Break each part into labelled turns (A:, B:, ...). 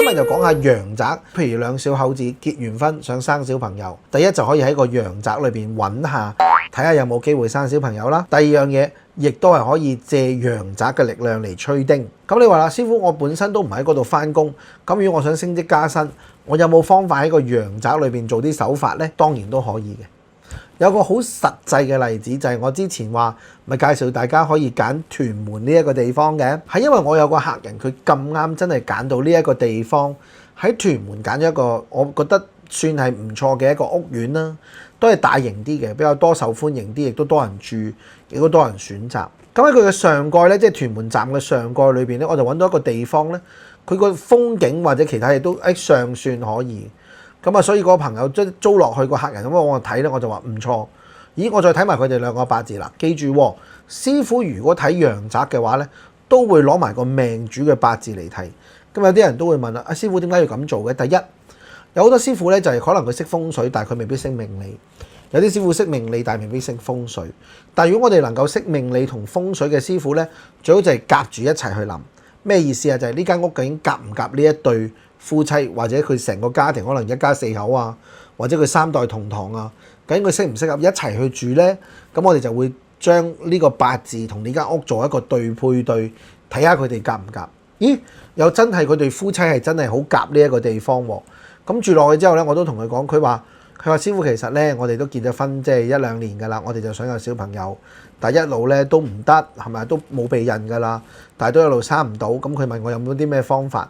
A: 今日就講下陽宅，譬如兩小口子結完婚想生小朋友，第一就可以喺個陽宅裏邊揾下，睇下有冇機會生小朋友啦。第二樣嘢，亦都係可以借陽宅嘅力量嚟催丁。咁你話啦，師傅，我本身都唔喺嗰度翻工，咁如果我想升職加薪，我有冇方法喺個陽宅裏邊做啲手法呢？當然都可以嘅。有個好實際嘅例子就係我之前話咪介紹大家可以揀屯門呢一個地方嘅，係因為我有個客人佢咁啱真係揀到呢一個地方，喺屯門揀咗一個我覺得算係唔錯嘅一個屋苑啦，都係大型啲嘅，比較多受歡迎啲，亦都多人住，亦都多人選擇。咁喺佢嘅上蓋咧，即係屯門站嘅上蓋裏邊咧，我就揾到一個地方咧，佢個風景或者其他嘢都尚算可以。咁啊，所以個朋友租落去個客人咁我睇咧，我就話唔錯。咦，我再睇埋佢哋兩個八字啦。記住，師傅如果睇陽宅嘅話咧，都會攞埋個命主嘅八字嚟睇。咁有啲人都會問啦，阿師傅點解要咁做嘅？第一，有好多師傅咧就係可能佢識風水，但係佢未必識命理。有啲師傅識命理，但係未必識風水。但係如果我哋能夠識命理同風水嘅師傅咧，最好就係夾住一齊去諗。咩意思啊？就係呢間屋究竟夾唔夾呢一對夫妻，或者佢成個家庭可能一家四口啊，或者佢三代同堂啊，究竟佢適唔適合一齊去住呢？咁我哋就會將呢個八字同呢間屋做一個對配對，睇下佢哋夾唔夾。咦，有真係佢哋夫妻係真係好夾呢一個地方喎。咁住落去之後呢，我都同佢講，佢話師傅其實呢，我哋都結咗婚即係一兩年㗎啦，我哋就想有小朋友，但係一路呢都唔得，係咪都冇避孕㗎啦，但係都一路生唔到。咁佢問我有冇啲咩方法？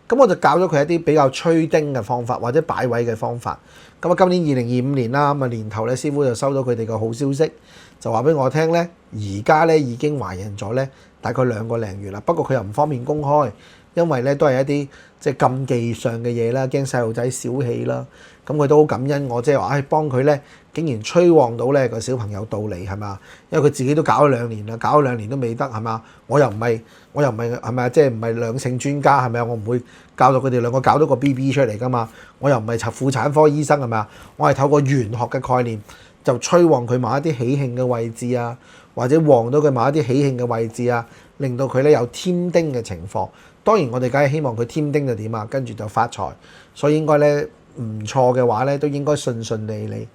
A: 咁我就教咗佢一啲比較催丁嘅方法或者擺位嘅方法。咁啊，今年2025年啦，咁啊年頭咧，師傅就收到佢哋嘅好消息，就話俾我聽咧，而家咧已經懷孕咗咧，大概2個零月啦。不過佢又唔方便公開，因為咧都係一啲即係禁忌上嘅嘢啦，驚細路仔小氣啦。咁佢都好感恩我，即係話幫佢咧，竟然催旺到咧個小朋友到嚟係嘛？因為佢自己都搞咗2年啦，搞咗2年都未得係嘛？我又唔係係咪即係唔係兩性專家係咪啊？我唔會教到佢哋兩個搞到個 BB 出嚟㗎嘛？我又唔係婦產科醫生係咪啊？我係透過玄學嘅概念，就催旺佢某一啲喜慶嘅位置啊，或者旺到佢某一啲喜慶嘅位置啊，令到佢咧有添丁嘅情況。當然我哋梗係希望佢添丁就點啊，跟住就發財。所以應該咧唔錯嘅話咧，都應該順順利利。